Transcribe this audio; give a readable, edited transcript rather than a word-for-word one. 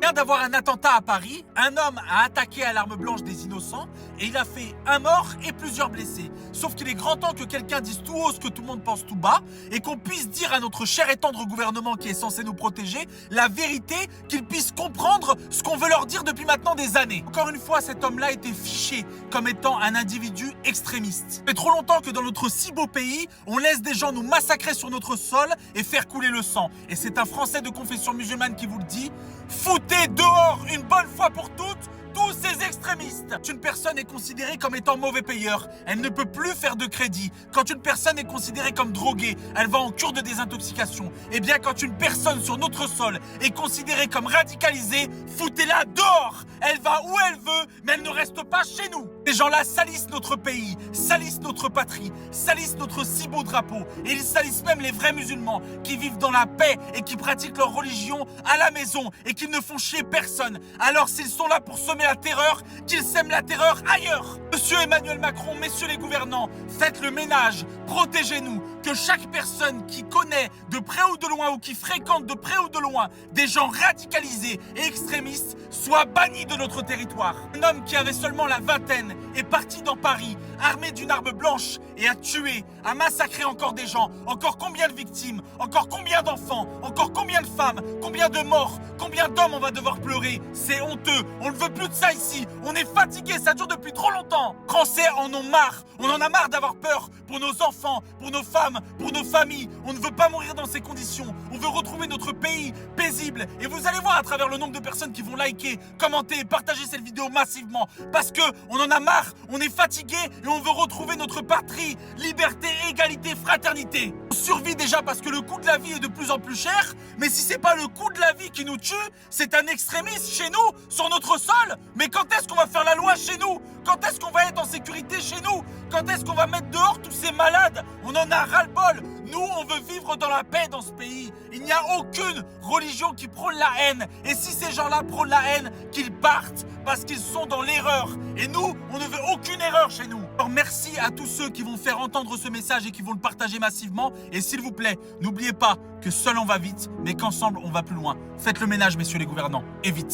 vient d'avoir un attentat à Paris. Un homme a attaqué à l'arme blanche des innocents et il a fait un mort et plusieurs blessés. Sauf qu'il est grand temps que quelqu'un dise tout haut ce que tout le monde pense tout bas et qu'on puisse dire à notre cher et tendre gouvernement qui est censé nous protéger la vérité, qu'ils puissent comprendre ce qu'on veut leur dire depuis maintenant des années. Encore une fois, cet homme-là a été fiché comme étant un individu extrémiste. Ça fait trop longtemps que dans notre si beau pays, on laisse des gens nous massacrer sur notre sol et faire couler le sang. Et c'est un Français de confession musulmane qui vous le dit. Foutez dehors une bonne fois pour toutes tous ces extrémistes. Quand une personne est considérée comme étant mauvais payeur, elle ne peut plus faire de crédit. Quand une personne est considérée comme droguée, elle va en cure de désintoxication. Et bien quand une personne sur notre sol est considérée comme radicalisée, foutez-la dehors. Elle va où elle veut, mais elle ne reste pas chez nous. Ces gens-là salissent notre pays, salissent notre patrie, salissent notre si beau drapeau. Et ils salissent même les vrais musulmans qui vivent dans la paix et qui pratiquent leur religion à la maison et qui ne font chier personne. Alors s'ils sont là pour semer la terreur, qu'ils sèment la terreur ailleurs. Monsieur Emmanuel Macron, messieurs les gouvernants, faites le ménage, protégez-nous, que chaque personne qui connaît de près ou de loin ou qui fréquente de près ou de loin des gens radicalisés et extrémistes soit banni de notre territoire. Un homme qui avait seulement la vingtaine est parti dans Paris, armé d'une arme blanche et a tué, a massacré encore des gens. Encore combien de victimes? Encore combien d'enfants? Encore combien de femmes? Combien de morts? Combien d'hommes on va devoir pleurer? C'est honteux, on ne veut plus de ça ici. On est fatigué, ça dure depuis trop longtemps. Français en ont marre, on en a marre d'avoir peur pour nos enfants, pour nos femmes, pour nos familles. On ne veut pas mourir dans ces conditions. On veut retrouver notre pays paisible. Et vous allez voir à travers le nombre de personnes qui vont liker, commenter et partager cette vidéo massivement. Parce que on en a marre, on est fatigué et on veut retrouver notre patrie, liberté, égalité, fraternité. On survit déjà parce que le coût de la vie est de plus en plus cher. Mais si c'est pas le coût de la vie qui nous tue, c'est un extrémiste chez nous, sur notre sol. Mais quand est-ce qu'on va faire la loi chez nous? Quand est-ce qu'on va être en sécurité chez nous? Quand est-ce qu'on va mettre dehors tous ces malades? On en a ras-le-bol. Nous, on veut vivre dans la paix dans ce pays. Il n'y a aucune religion qui prône la haine. Et si ces gens-là prônent la haine, qu'ils partent parce qu'ils sont dans l'erreur. Et nous, on ne veut aucune erreur chez nous. Alors merci à tous ceux qui vont faire entendre ce message et qui vont le partager massivement. Et s'il vous plaît, n'oubliez pas que seul on va vite, mais qu'ensemble on va plus loin. Faites le ménage, messieurs les gouvernants, et vite.